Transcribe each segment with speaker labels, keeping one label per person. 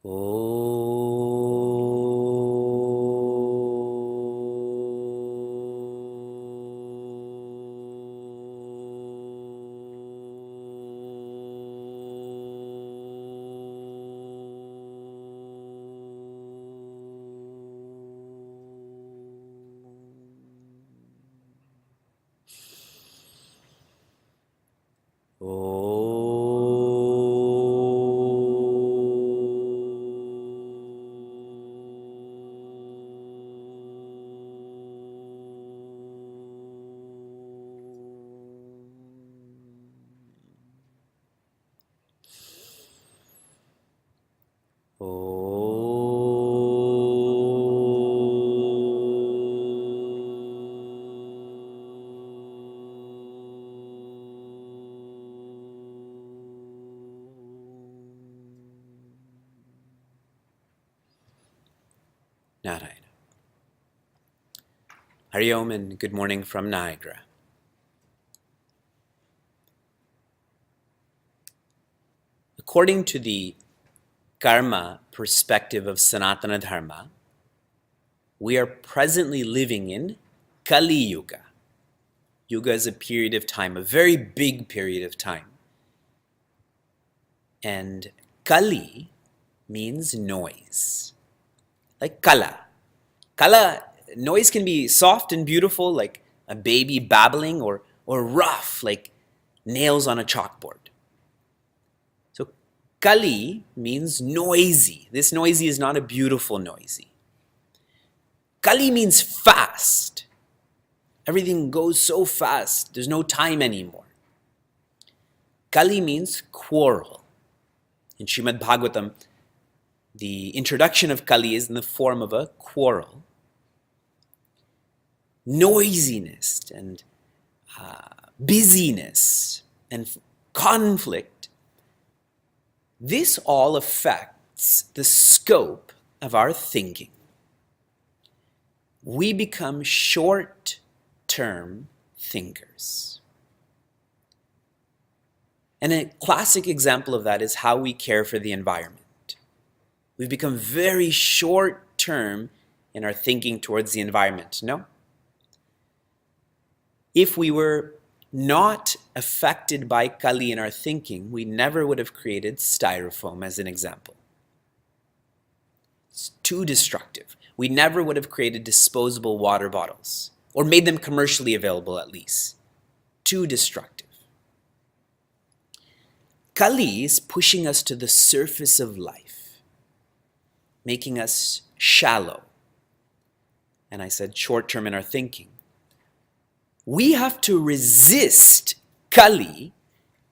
Speaker 1: Oh. Narayana. Hari Om and good morning from Niagara. According to the karma perspective of Sanatana Dharma, we are presently living in Kali Yuga. Yuga is a period of time, a very big period of time. And Kali means noise, like Kala. Kala, noise can be soft and beautiful, like a baby babbling, or rough, like nails on a chalkboard. So Kali means noisy. This noisy is not a beautiful noisy. Kali means fast. Everything goes so fast, there's no time anymore. Kali means quarrel. In Srimad Bhagavatam, the introduction of Kali is in the form of a quarrel. Noisiness and busyness and conflict. This all affects the scope of our thinking. We become short-term thinkers. And a classic example of that is how we care for the environment. We've become very short-term in our thinking towards the environment, no? If we were not affected by Kali in our thinking, we never would have created styrofoam as an example. It's too destructive. We never would have created disposable water bottles, or made them commercially available at least. Too destructive. Kali is pushing us to the surface of life, making us shallow. And I said short-term in our thinking. We have to resist Kali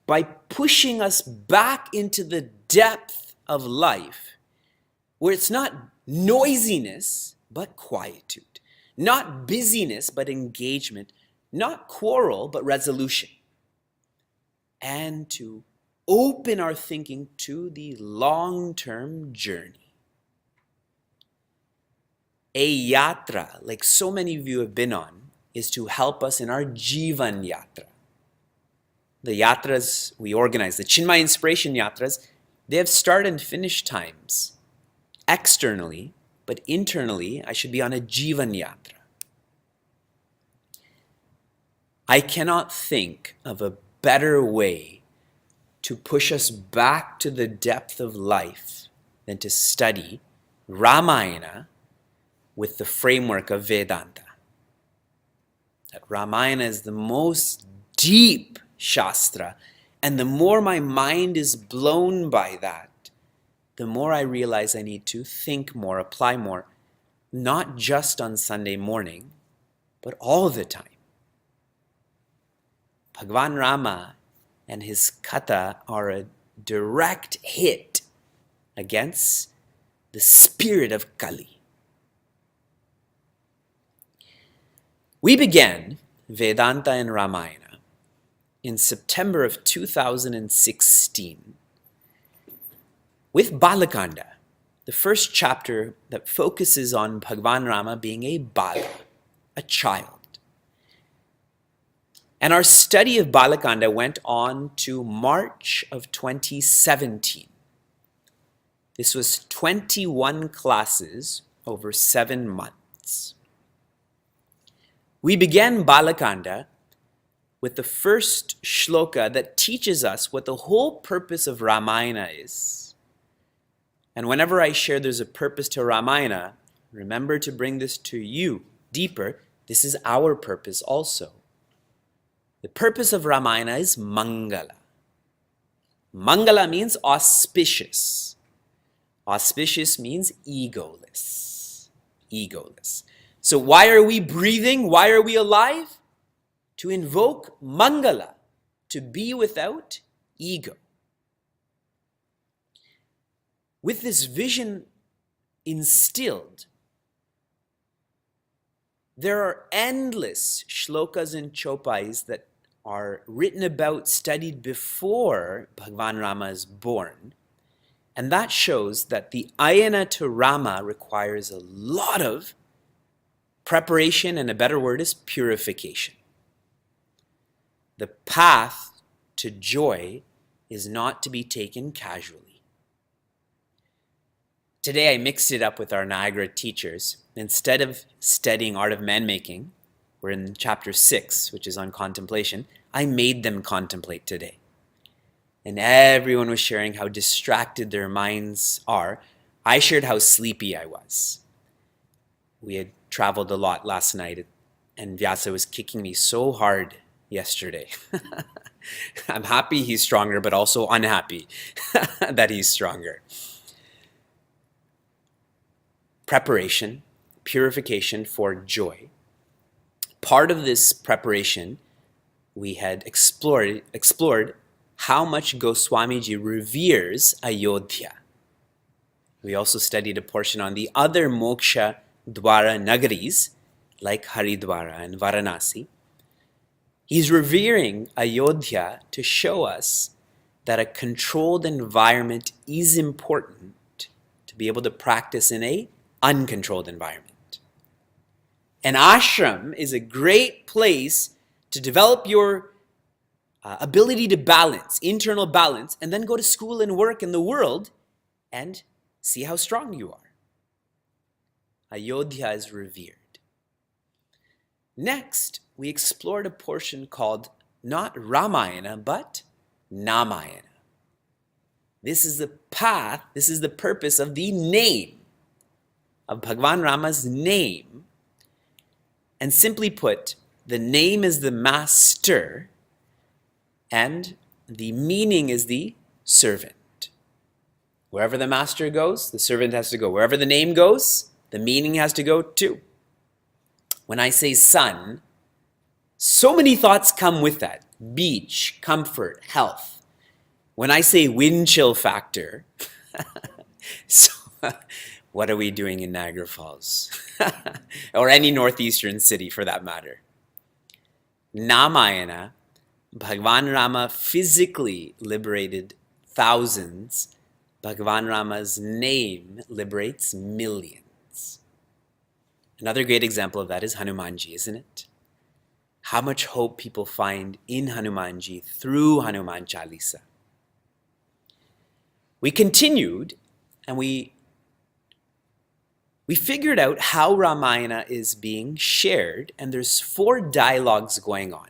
Speaker 1: by pushing us back into the depth of life, where it's not noisiness, but quietude. Not busyness, but engagement. Not quarrel, but resolution. And to open our thinking to the long-term journey. A yatra, like so many of you have been on, is to help us in our Jivan Yatra. The yatras we organize, the Chinmaya Inspiration Yatras, they have start and finish times. Externally, but internally, I should be on a Jivan Yatra. I cannot think of a better way to push us back to the depth of life than to study Ramayana with the framework of Vedanta. That Ramayana is the most deep Shastra, and the more my mind is blown by that, the more I realize I need to think more, apply more, not just on Sunday morning, but all the time. Bhagwan Rama and his katha are a direct hit against the spirit of Kali. We began Vedanta and Ramayana in September of 2016 with Balakanda, the first chapter that focuses on Bhagwan Rama being a bala, a child. And our study of Balakanda went on to March of 2017. This was 21 classes over 7 months. We began Balakanda with the first shloka that teaches us what the whole purpose of Ramayana is. And whenever I share there's a purpose to Ramayana, remember to bring this to you deeper. This is our purpose also. The purpose of Ramayana is Mangala. Mangala means auspicious. Auspicious means egoless. Egoless. So why are we breathing? Why are we alive? To invoke Mangala, to be without ego. With this vision instilled, there are endless shlokas and chopais that are written about, studied before Bhagwan Rama is born. And that shows that the ayana to Rama requires a lot of preparation, and a better word is purification. The path to joy is not to be taken casually. Today I mixed it up with our Niagara teachers. Instead of studying Art of Man-Making, we're in chapter 6, which is on contemplation, I made them contemplate today. And everyone was sharing how distracted their minds are. I shared how sleepy I was. We had traveled a lot last night, and Vyasa was kicking me so hard yesterday. I'm happy he's stronger, but also unhappy that he's stronger. Preparation, purification for joy. Part of this preparation, we had explored how much Goswamiji reveres Ayodhya. We also studied a portion on the other moksha dwara nagaris, like Haridwara and Varanasi. He's revering Ayodhya to show us that a controlled environment is important to be able to practice in an uncontrolled environment. An ashram is a great place to develop your ability to balance, internal balance, and then go to school and work in the world and see how strong you are. Ayodhya is revered. Next, we explored a portion called not Ramayana, but Namayana. This is the path, this is the purpose of the name, of Bhagwan Rama's name. And simply put, the name is the master and the meaning is the servant. Wherever the master goes, the servant has to go. Wherever the name goes, the meaning has to go too. When I say sun, so many thoughts come with that. Beach, comfort, health. When I say wind chill factor, so what are we doing in Niagara Falls? Or any northeastern city for that matter. Namayana, Bhagwan Rama physically liberated thousands. Bhagwan Rama's name liberates millions. Another great example of that is Hanumanji, isn't it? How much hope people find in Hanumanji through Hanuman Chalisa. We continued and we figured out how Ramayana is being shared, and there's 4 dialogues going on.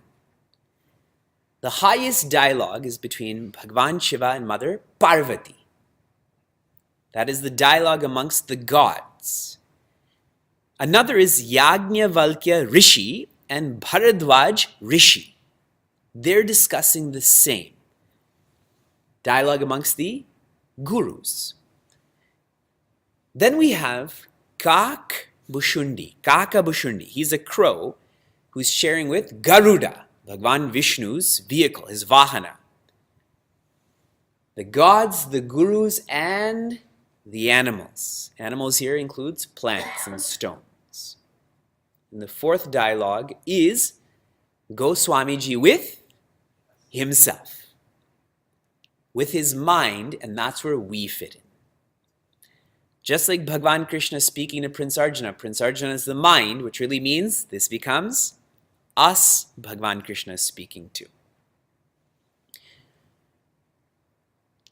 Speaker 1: The highest dialogue is between Bhagwan Shiva and Mother Parvati. That is the dialogue amongst the gods. Another is Yajnavalkya Rishi and Bharadwaj Rishi. They're discussing the same. Dialogue amongst the gurus. Then we have Kaka Bhushundi. He's a crow who's sharing with Garuda, Bhagwan Vishnu's vehicle, his vahana. The gods, the gurus, and the animals. Animals here includes plants and stones. And the 4th dialogue is Goswamiji with himself, with his mind, and that's where we fit in. Just like Bhagwan Krishna speaking to Prince Arjuna is the mind, which really means this becomes us, Bhagwan Krishna is speaking to.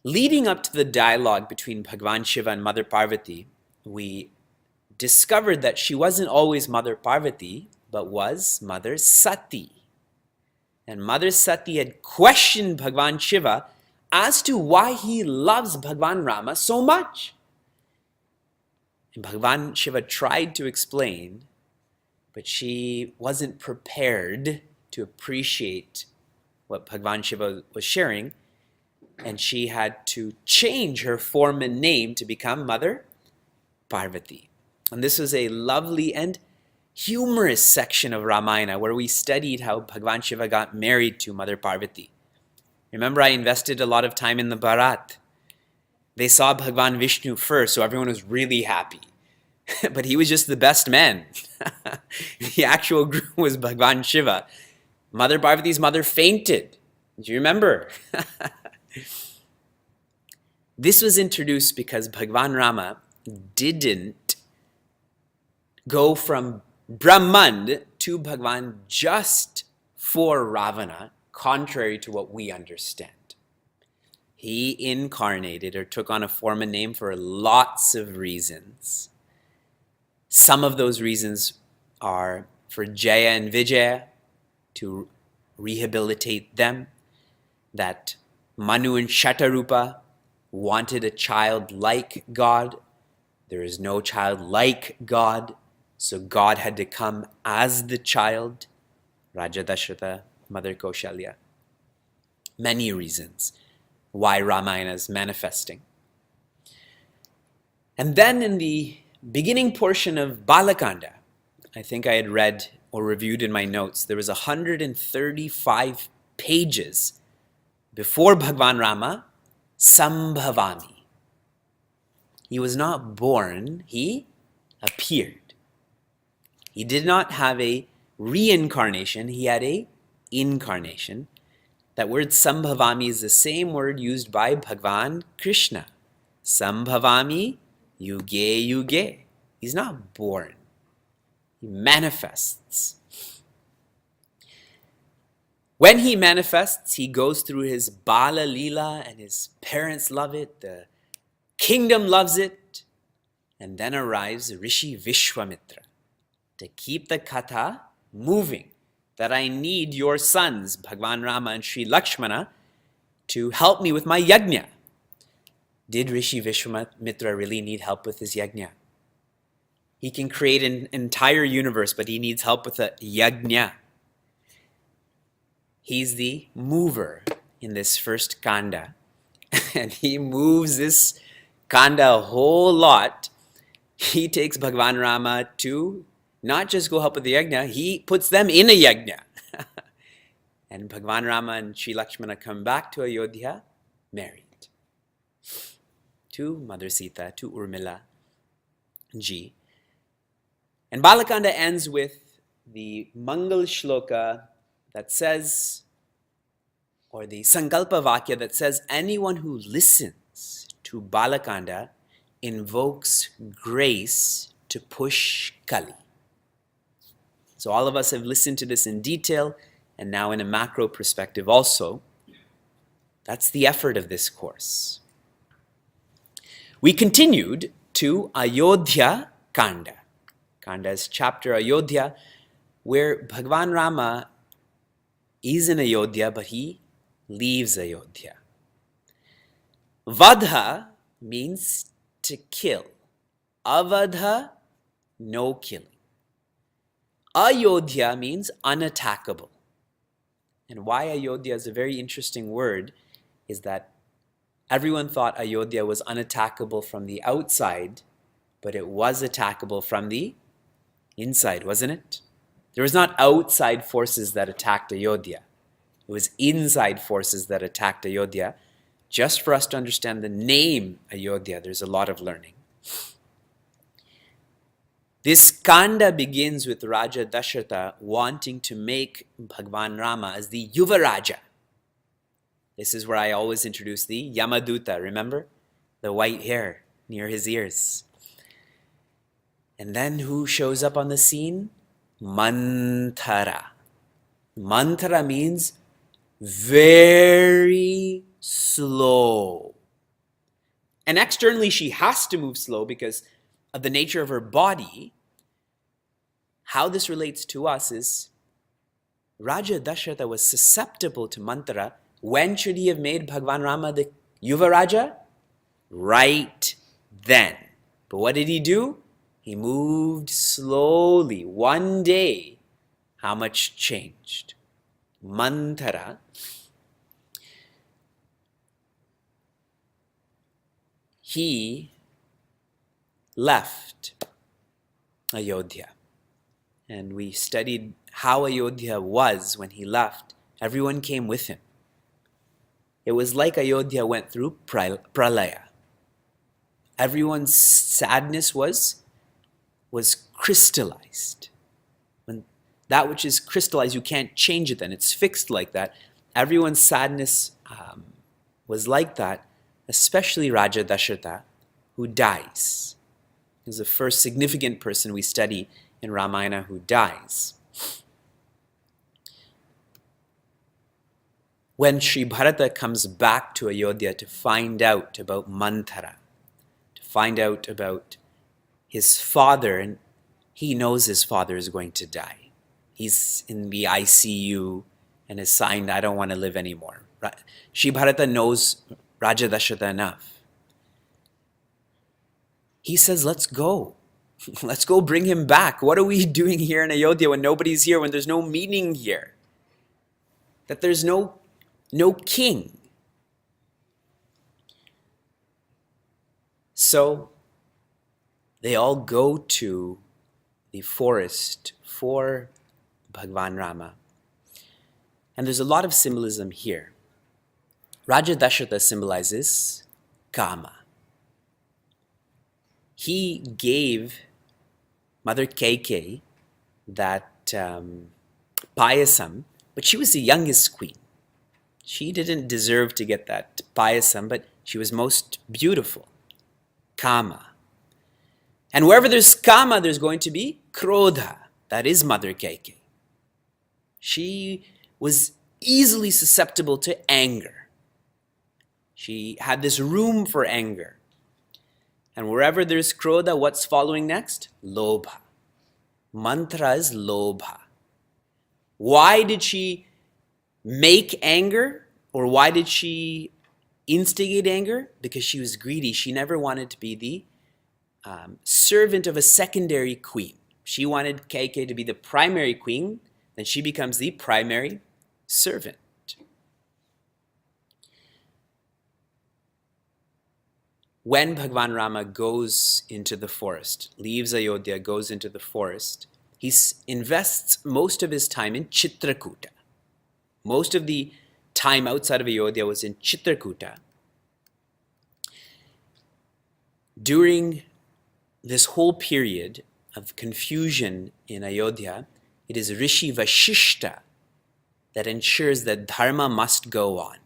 Speaker 1: Leading up to the dialogue between Bhagwan Shiva and Mother Parvati, we discovered that she wasn't always Mother Parvati, but was Mother Sati. And Mother Sati had questioned Bhagwan Shiva as to why he loves Bhagwan Rama so much. And Bhagwan Shiva tried to explain, but she wasn't prepared to appreciate what Bhagwan Shiva was sharing, and she had to change her form and name to become Mother Parvati. And this was a lovely and humorous section of Ramayana where we studied how Bhagwan Shiva got married to Mother Parvati. Remember, I invested a lot of time in the Bharat. They saw Bhagwan Vishnu first, so everyone was really happy. But he was just the best man. The actual groom was Bhagwan Shiva. Mother Parvati's mother fainted. Do you remember? This was introduced because Bhagwan Rama didn't go from Brahman to Bhagwan just for Ravana, contrary to what we understand. He incarnated or took on a form and name for lots of reasons. Some of those reasons are for Jaya and Vijaya, to rehabilitate them, that Manu and Shatarupa wanted a child like God. There is no child like God, so God had to come as the child. Raja Dasharatha, Mother Kaushalya. Many reasons why Ramayana is manifesting. And then in the beginning portion of Balakanda, I think I had read or reviewed in my notes, there was 135 pages before Bhagwan Rama, Sambhavami. He was not born, he appeared. He did not have a reincarnation, he had a incarnation. That word Sambhavami is the same word used by Bhagwan Krishna. Sambhavami yuge yuge. He's not born. He manifests. When he manifests, he goes through his Bala Leela, and his parents love it, the kingdom loves it, and then arrives Rishi Vishwamitra to keep the katha moving, that I need your sons, Bhagwan Rama and Sri Lakshmana, to help me with my yajna. Did Rishi Vishwamitra really need help with his yajna? He can create an entire universe, but he needs help with a yajna. He's the mover in this first kanda. And he moves this kanda a whole lot. He takes Bhagwan Rama to not just go help with the yajna, he puts them in a yajna. And Bhagwan Rama and Sri Lakshmana come back to Ayodhya married to Mother Sita, to Urmila ji. And Balakanda ends with the Mangal Shloka that says, or the Sankalpa Vakya that says, anyone who listens to Balakanda invokes grace to push Kali. So all of us have listened to this in detail, and now in a macro perspective also. That's the effort of this course. We continued to Ayodhya Kanda. Kanda is chapter Ayodhya, where Bhagwan Rama is in Ayodhya, but he leaves Ayodhya. Vadha means to kill. Avadha, no killing. Ayodhya means unattackable. And why Ayodhya is a very interesting word is that everyone thought Ayodhya was unattackable from the outside, but it was attackable from the inside, wasn't it? There was not outside forces that attacked Ayodhya. It was inside forces that attacked Ayodhya. Just for us to understand the name Ayodhya, there's a lot of learning. This kanda begins with Raja Dasharatha wanting to make Bhagwan Rama as the Yuvaraja. This is where I always introduce the Yamaduta, remember? The white hair near his ears. And then who shows up on the scene? Manthara. Manthara means very slow. And externally, she has to move slow because of the nature of her body. How this relates to us is Raja Dasharatha was susceptible to mantra. When should he have made Bhagwan Rama the Yuva Raja? Right then. But what did he do? He moved slowly. One day, how much changed? Mantra. He left Ayodhya. And we studied how Ayodhya was when he left. Everyone came with him. It was like Ayodhya went through pralaya. Everyone's sadness was crystallized. When that which is crystallized, you can't change it then. It's fixed like that. Everyone's sadness was like that, especially Raja Dasharatha, who dies. He's the first significant person we study in Ramayana who dies. When Sri Bharata comes back to Ayodhya to find out about Manthara, to find out about his father, and he knows his father is going to die. He's in the ICU and is signed, I don't want to live anymore. Sri Bharata knows Raja Dasharatha enough. He says, let's go. Let's go bring him back. What are we doing here in Ayodhya when nobody's here, when there's no meaning here? That there's no king. So they all go to the forest for Bhagwan Rama. And there's a lot of symbolism here. Raja Dasharatha symbolizes Kama. He gave Mother Kaikeyi that payasam, but she was the youngest queen. She didn't deserve to get that payasam, but she was most beautiful. Kama. And wherever there's Kama, there's going to be Krodha. That is Mother Kaikeyi. She was easily susceptible to anger. She had this room for anger. And wherever there's Krodha, what's following next? Lobha. Mantra is Lobha. Why did she make anger? Or why did she instigate anger? Because she was greedy. She never wanted to be the servant of a secondary queen. She wanted Kaikeyi to be the primary queen, then she becomes the primary servant. When Bhagwan Rama goes into the forest, leaves Ayodhya, goes into the forest, he invests most of his time in Chitrakuta. Most of the time outside of Ayodhya was in Chitrakuta. During this whole period of confusion in Ayodhya, it is Rishi Vashishta that ensures that dharma must go on.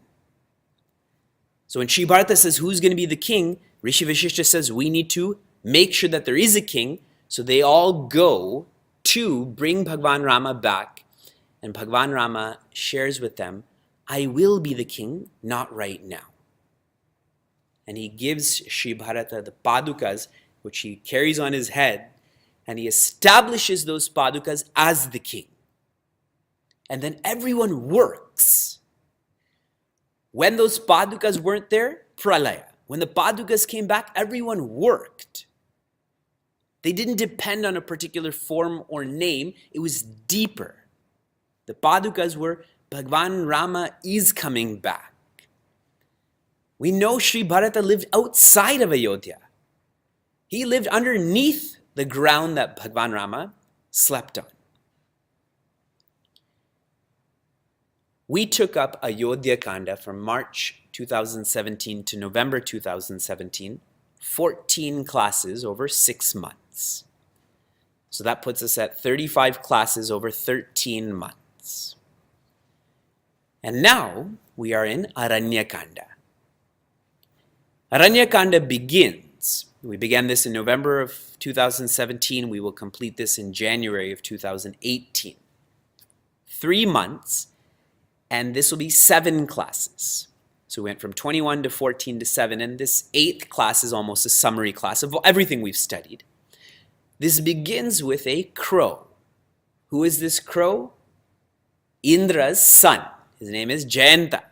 Speaker 1: So when Sri Bharata says, who's going to be the king? Rishi Vashishta says, we need to make sure that there is a king. So they all go to bring Bhagwan Rama back. And Bhagwan Rama shares with them, I will be the king, not right now. And he gives Sri Bharata the padukas, which he carries on his head, and he establishes those padukas as the king. And then everyone works. When those padukas weren't there, pralaya. When the padukas came back, everyone worked. They didn't depend on a particular form or name. It was deeper. The padukas were, Bhagwan Rama is coming back. We know Sri Bharata lived outside of Ayodhya. He lived underneath the ground that Bhagwan Rama slept on. We took up Ayodhya Kanda from March 2017 to November 2017, 14 classes over 6 months. So that puts us at 35 classes over 13 months. And now we are in Aranyakanda. Aranyakanda begins. We began this in November of 2017. We will complete this in January of 2018. 3 months, and this will be 7 classes. So we went from 21 to 14 to 7, and this 8th class is almost a summary class of everything we've studied. This begins with a crow. Who is this crow? Indra's son. His name is Jayanta.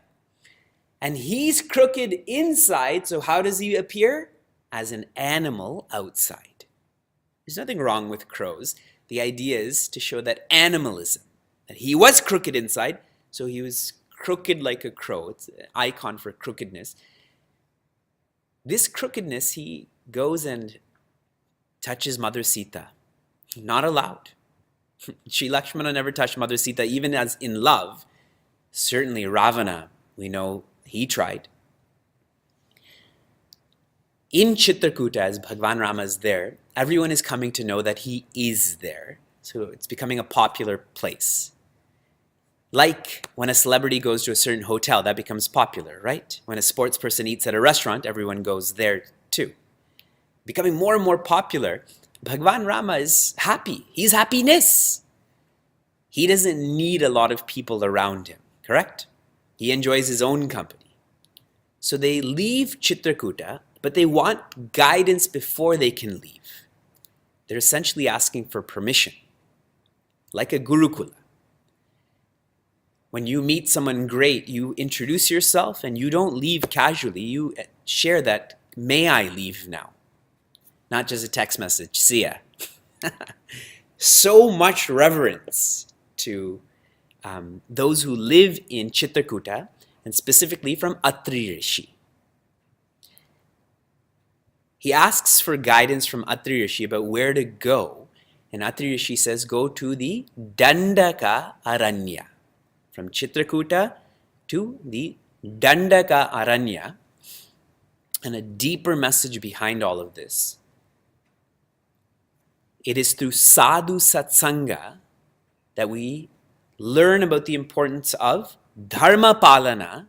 Speaker 1: And he's crooked inside, so how does he appear? As an animal outside. There's nothing wrong with crows. The idea is to show that animalism, that he was crooked inside, so he was crooked like a crow. It's an icon for crookedness. This crookedness, he goes and touches Mother Sita. Not allowed. Sri Lakshmana never touched Mother Sita, even as in love. Certainly Ravana, we know he tried. In Chitrakuta, as Bhagwan Rama is there, everyone is coming to know that he is there. So it's becoming a popular place. Like when a celebrity goes to a certain hotel, that becomes popular, right? When a sports person eats at a restaurant, everyone goes there too. Becoming more and more popular, Bhagwan Rama is happy. He's happiness. He doesn't need a lot of people around him, correct? He enjoys his own company. So they leave Chitrakuta, but they want guidance before they can leave. They're essentially asking for permission, like a Gurukula. When you meet someone great, you introduce yourself and you don't leave casually. You share that, may I leave now? Not just a text message, see ya. So much reverence to those who live in Chitrakuta, and specifically from Atri Rishi. He asks for guidance from Atri Rishi about where to go, and Atri Rishi says, go to the Dandaka Aranya. From Chitrakuta to the Dandaka Aranya, and a deeper message behind all of this. It is through sadhu satsanga that we learn about the importance of dharma palana,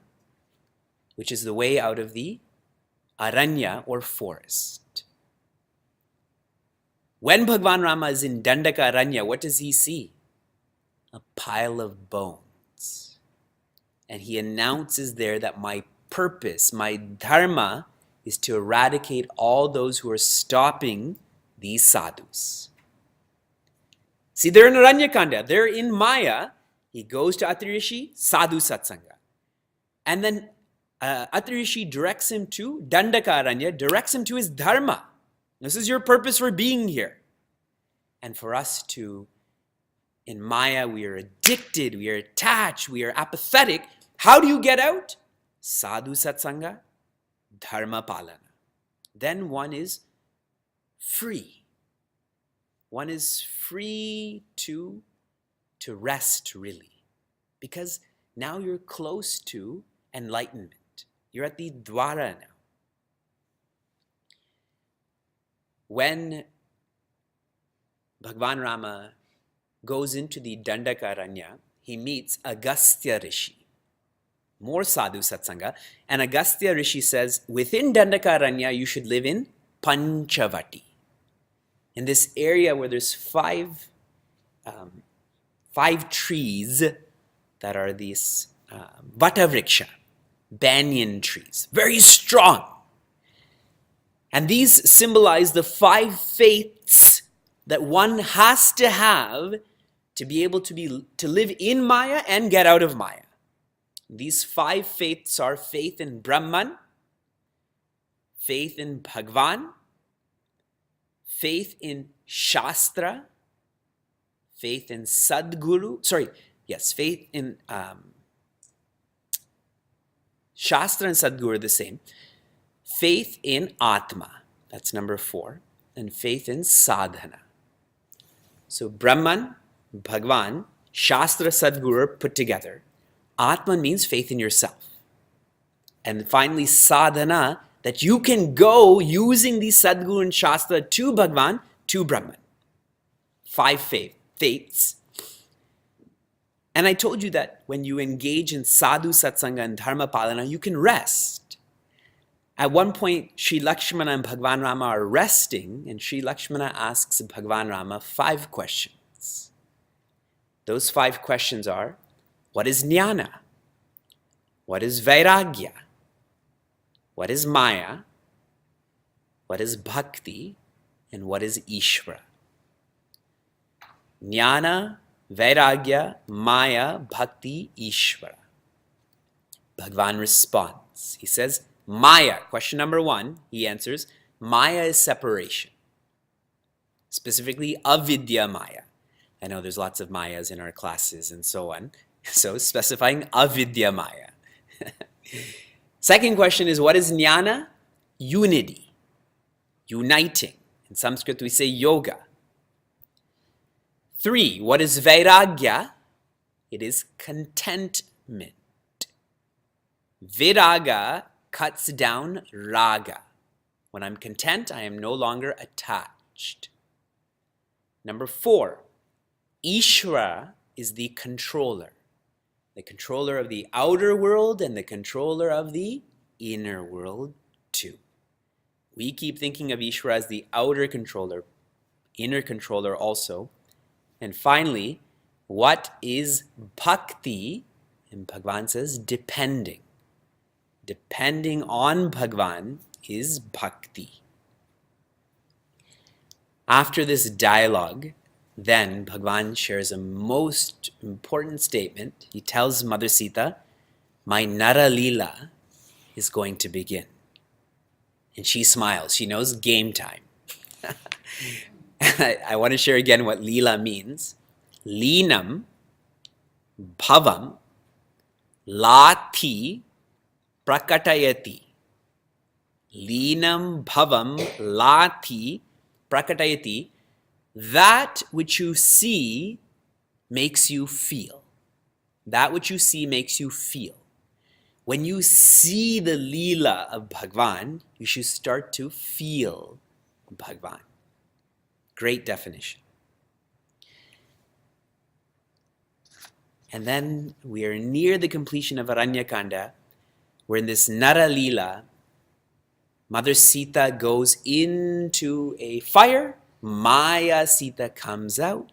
Speaker 1: which is the way out of the aranya or forest. When Bhagwan Rama is in Dandaka Aranya, what does he see? A pile of bones. And he announces there that my purpose, my dharma, is to eradicate all those who are stopping these sadhus. See, they're in Aranyakanda, they're in Maya. He goes to Atri Rishi, sadhu satsanga. And then Atri Rishi directs him to Dandaka Aranya, directs him to his dharma. This is your purpose for being here. And for us to, in Maya, we are addicted, we are attached, we are apathetic. How do you get out? Sadhu satsanga, dharma palana. Then one is free. One is free to rest, really. Because now you're close to enlightenment. You're at the dwara now. When Bhagwan Rama goes into the Dandaka Aranya, he meets Agastya Rishi. More sadhu satsanga. And Agastya Rishi says, within Dandaka Aranya, you should live in Panchavati. In this area where there's five trees that are these Vatavriksha, banyan trees, very strong. And these symbolize the 5 faiths that one has to have to be able to live in Maya and get out of Maya. These 5 faiths are faith in Brahman, faith in Bhagwan, faith in Shastra, faith in Sadguru, faith in Shastra and Sadguru are the same. Faith in Atma, that's number 4, and faith in Sadhana. So Brahman, Bhagwan, Shastra, Sadguru are put together. Atman means faith in yourself. And finally, sadhana, that you can go using the Sadguru and Shastra to Bhagwan, to Brahman. 5 faiths. And I told you that when you engage in sadhu satsanga and dharma palana, you can rest. At one point, Sri Lakshmana and Bhagwan Rama are resting, and Sri Lakshmana asks Bhagwan Rama 5 questions. Those 5 questions are, what is jnana? What is vairagya? what is Maya, what is Bhakti, and what is Ishvara. Jnana, Vairagya, Maya, Bhakti, Ishvara. Bhagavan responds. He says, Maya, question number 1, he answers, Maya is separation. Specifically, avidya Maya. I know there's lots of Mayas in our classes and so on. So specifying avidya Maya. Second question is, what is jnana? Unity. Uniting. In Sanskrit we say yoga. 3, what is vairagya? It is contentment. Viraga cuts down raga. When I'm content, I am no longer attached. Number 4, Ishvara is the controller of the outer world and the controller of the inner world too. We keep thinking of Ishvara as the outer controller, inner controller also. And finally, what is bhakti? And Bhagavan says, depending. Depending on Bhagavan is bhakti. After this dialogue, then Bhagavan shares a most important statement. He tells Mother Sita, my Nara Leela is going to begin. And she smiles. She knows game time. I want to share again what Leela means. Leenam, bhavam, lati, prakatayati. Leenam, bhavam, lati, prakatayati. That which you see makes you feel. That which you see makes you feel. When you see the Leela of Bhagavan, you should start to feel Bhagavan. Great definition. And then we are near the completion of Aranyakanda, where in this Nara Leela, Mother Sita goes into a fire. Maya Sita comes out.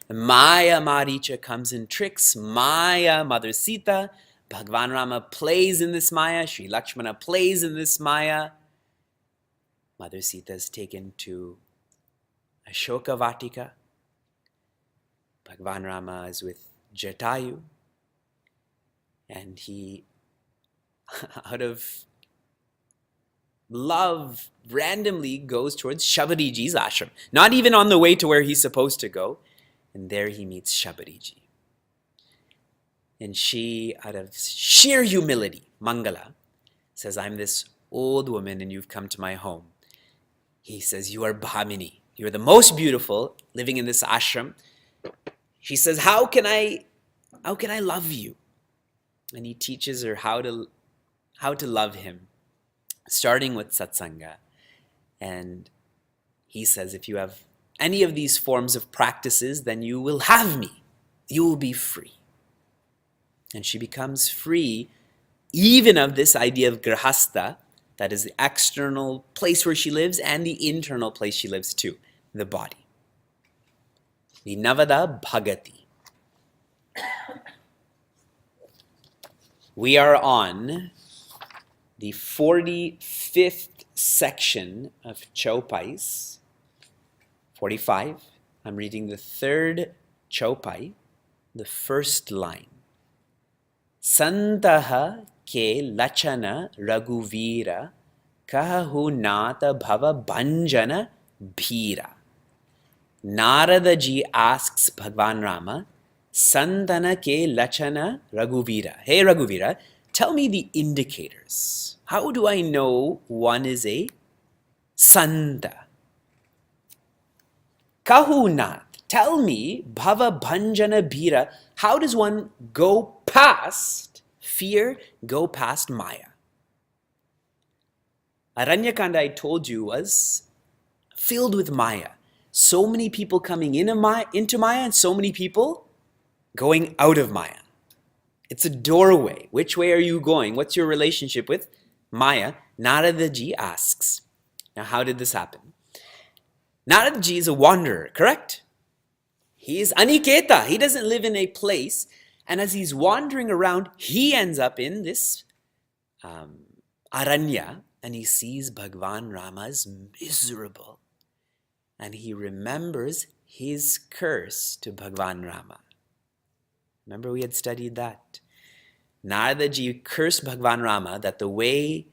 Speaker 1: Maya Maricha comes and tricks Maya Mother Sita. Bhagavan Rama plays in this Maya. Sri Lakshmana plays in this Maya. Mother Sita is taken to Ashoka Vatika. Bhagavan Rama is with Jatayu. And he, out of love, randomly goes towards Shabariji's ashram. Not even on the way to where he's supposed to go. And there he meets Shabariji. And she, out of sheer humility, Mangala, says, I'm this old woman and you've come to my home. He says, you are Bhamini. You're the most beautiful, living in this ashram. She says, how can I love you? And he teaches her how to love him, starting with satsanga. And he says, if you have any of these forms of practices, then you will have me. You will be free. And she becomes free even of this idea of grahastha, that is the external place where she lives, and the internal place she lives too, the body. The Navada Bhagati. We are on the 45th section of Chaupais. 45. I'm reading the third Chaupai, the first line. Santaha ke lachana raghuvira kahu nata bhava bhanjana bhira. Narada ji asks Bhagavan Rama, Santana ke lachana Raghuvira. Hey Raghuvira, tell me the indicators. How do I know one is a Santa? Kahunat, tell me, Bhava Bhanjana Bhira, how does one go past fear, go past Maya? Aranyakanda, I told you, was filled with Maya. So many people coming into Maya and so many people going out of Maya. It's a doorway. Which way are you going? What's your relationship with Maya? Narada ji asks. Now, how did this happen? Narada ji is a wanderer, correct? He is aniketa. He doesn't live in a place. And as he's wandering around, he ends up in this Aranya and he sees Bhagwan Rama is miserable. And he remembers his curse to Bhagwan Rama. Remember we had studied that. Naradaji cursed Bhagwan Rama that the way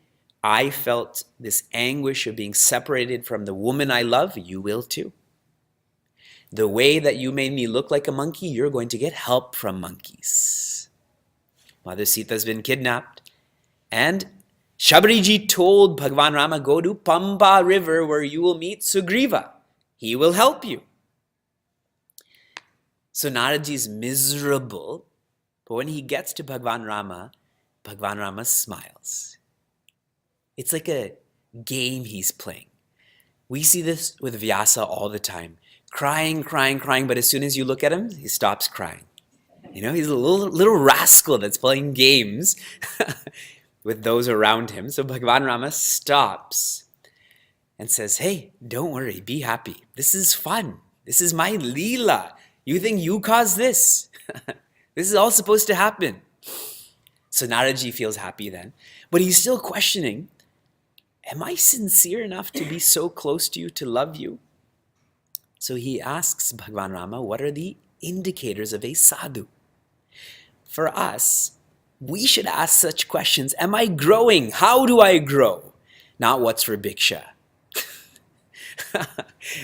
Speaker 1: I felt this anguish of being separated from the woman I love, you will too. The way that you made me look like a monkey, you're going to get help from monkeys. Mother Sita's been kidnapped. And Shabariji told Bhagwan Rama, go to Pamba river where you will meet Sugriva. He will help you. So Naradaji is miserable. But when he gets to Bhagwan Rama smiles. It's like a game he's playing. We see this with Vyasa all the time. Crying, but as soon as you look at him, he stops crying. He's a little rascal that's playing games with those around him. So Bhagwan Rama stops and says, hey, don't worry, be happy. This is fun. This is my Leela. You think you caused this? This is all supposed to happen. So Naradaji feels happy then. But he's still questioning, am I sincere enough to be so close to you, to love you? So he asks Bhagwan Rama, what are the indicators of a sadhu? For us, we should ask such questions. Am I growing? How do I grow? Not what's for Bhiksha.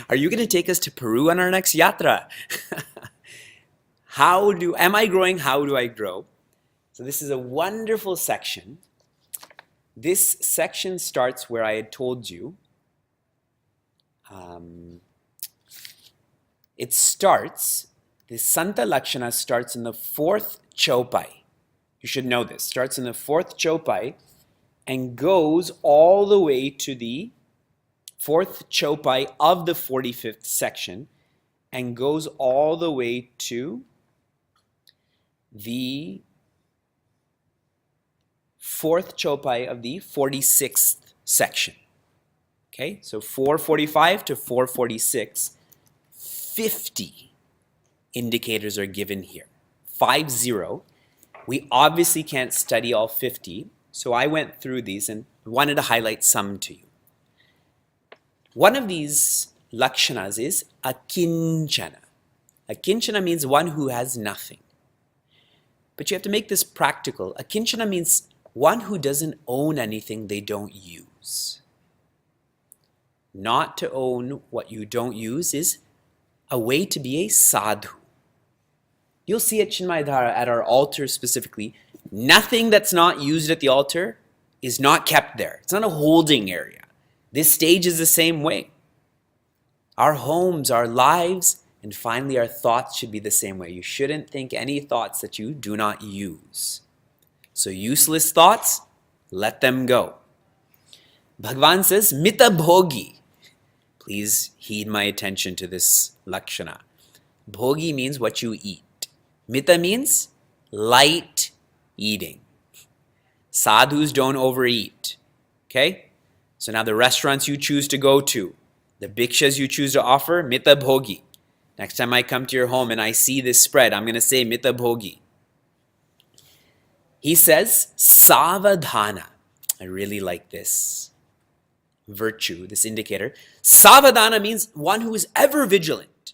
Speaker 1: Are you going to take us to Peru on our next yatra? Am I growing? How do I grow? So this is a wonderful section. This section starts where I had told you. The Santa Lakshana starts in the 4th Chopai. You should know this. Starts in the 4th Chopai and goes all the way to the 4th Chopai of the 45th section and goes all the way to the 4th Chopai of the 46th section. Okay, so 445 to 446, 50 indicators are given here. 50. We obviously can't study all 50, so I went through these and wanted to highlight some to you. One of these lakshanas is akinchana. Akinchana means one who has nothing. But you have to make this practical. Akinchana means one who doesn't own anything they don't use. Not to own what you don't use is a way to be a sadhu. You'll see at Chinmaya at our altar specifically, nothing that's not used at the altar is not kept there. It's not a holding area. This stage is the same way. Our homes, our lives, and finally our thoughts should be the same way. You shouldn't think any thoughts that you do not use. So useless thoughts, let them go. Bhagavan says, mita bhogi. Please heed my attention to this lakshana. Bhogi means what you eat. Mita means light eating. Sadhus don't overeat. Okay? So now the restaurants you choose to go to, the bhikshas you choose to offer, mita bhogi. Next time I come to your home and I see this spread, I'm going to say mita bhogi. He says, savadhana. I really like this virtue, this indicator. Savadhana means one who is ever vigilant.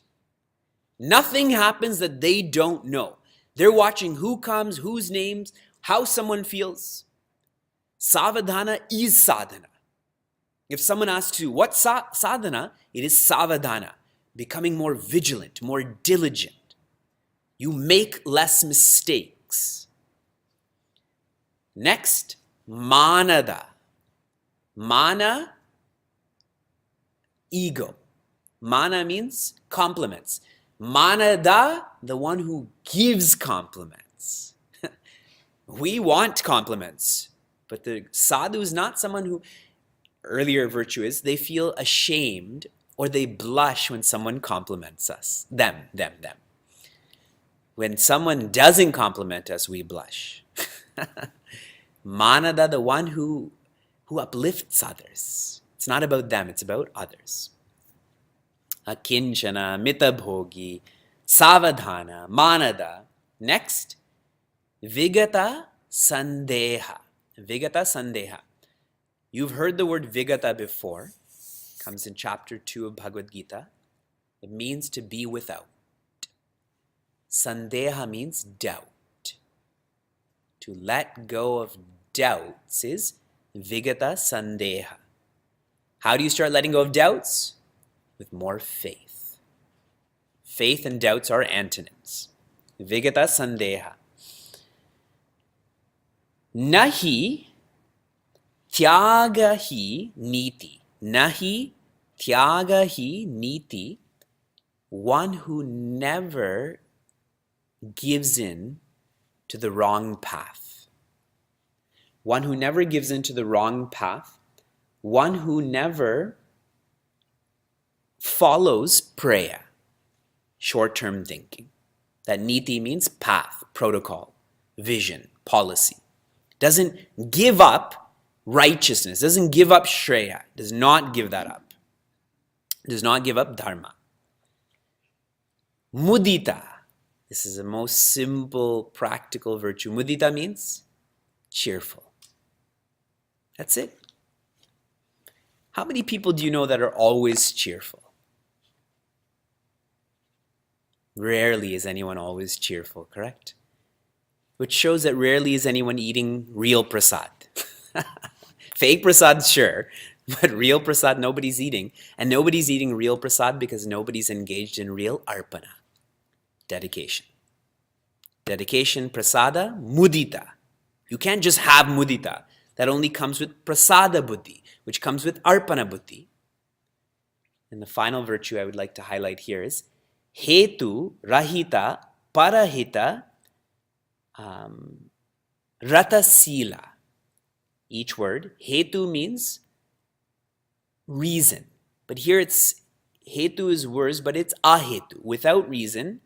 Speaker 1: Nothing happens that they don't know. They're watching who comes, whose names, how someone feels. Savadhana is sadhana. If someone asks you, what sadhana? It is savadhana, becoming more vigilant, more diligent. You make less mistakes. Next, manada. Mana, ego. Mana means compliments. Manada, the one who gives compliments. We want compliments, but the sadhu is not someone who, earlier virtue is, they feel ashamed or they blush when someone compliments us. Them. When someone doesn't compliment us, we blush. Manada, the one who uplifts others. It's not about them, it's about others. Akinchana, mitabhogi, savadhana, manada. Next, vigata sandeha. Vigata sandeha. You've heard the word Vigata before. It comes in chapter 2 of Bhagavad Gita. It means to be without. Sandeha means doubt. To let go of doubts is Vigata Sandeha. How do you start letting go of doubts? With more faith. Faith and doubts are antonyms. Vigata Sandeha. Nahi Tyaga hi niti. Nahi Tyaga hi niti. One who never gives in to the wrong path. One who never gives in to the wrong path. One who never follows praya, short-term thinking. That niti means path, protocol, vision, policy. Doesn't give up righteousness, doesn't give up shreya, does not give that up. Does not give up dharma. Mudita. This is the most simple, practical virtue. Mudita means cheerful. That's it. How many people do you know that are always cheerful? Rarely is anyone always cheerful, correct? Which shows that rarely is anyone eating real prasad. Fake prasad, sure, but real prasad nobody's eating. And nobody's eating real prasad because nobody's engaged in real arpana. Dedication. Dedication, prasada, mudita. You can't just have mudita. That only comes with prasada buddhi, which comes with arpana buddhi. And the final virtue I would like to highlight here is hetu, rahita, parahita, rata sila. Each word. Hetu means reason. But here it's, hetu is words, but it's ahetu. Without reason.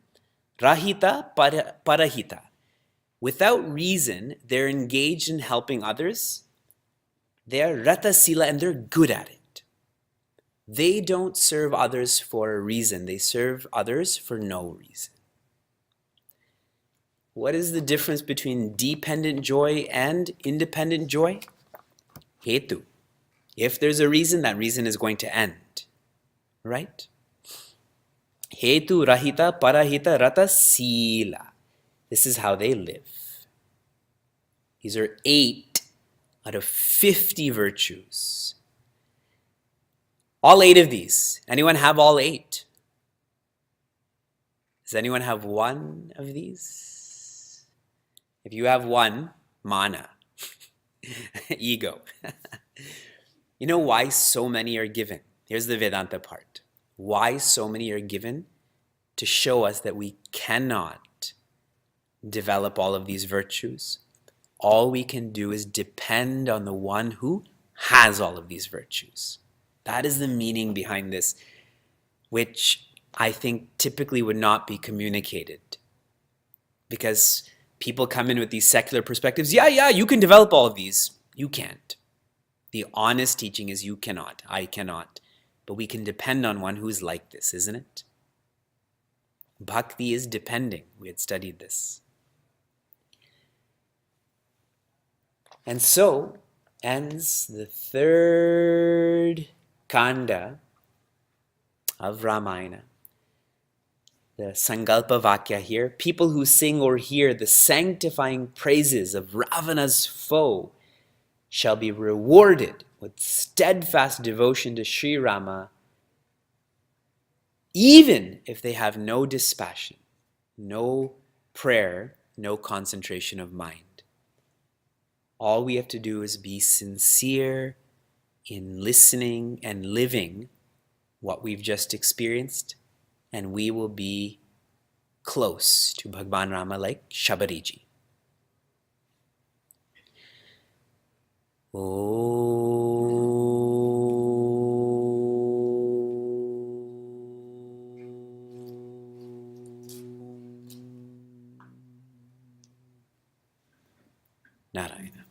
Speaker 1: Rahita, parahita. Without reason, they're engaged in helping others. They're rata sila and they're good at it. They don't serve others for a reason. They serve others for no reason. What is the difference between dependent joy and independent joy? Hetu. If there's a reason, that reason is going to end. Right? Hetu, rahita, parahita, rata, sila. This is how they live. These are 8 out of 50 virtues. All 8 of these. Anyone have all 8? Does anyone have one of these? If you have one, mana. Ego. You know why so many are given? Here's the Vedanta part. Why so many are given? To show us that we cannot develop all of these virtues. All we can do is depend on the one who has all of these virtues. That is the meaning behind this, which I think typically would not be communicated. Because people come in with these secular perspectives. Yeah, you can develop all of these. You can't. The honest teaching is you cannot. I cannot. But we can depend on one who's like this, isn't it? Bhakti is depending. We had studied this. And so ends the 3rd kanda of Ramayana. The Sankalpa Vakya here. People who sing or hear the sanctifying praises of Ravana's foe shall be rewarded with steadfast devotion to Sri Rama, even if they have no dispassion, no prayer, no concentration of mind. All we have to do is be sincere in listening and living what we've just experienced, and we will be close to Bhagwan Rama like Shabariji. Narayana.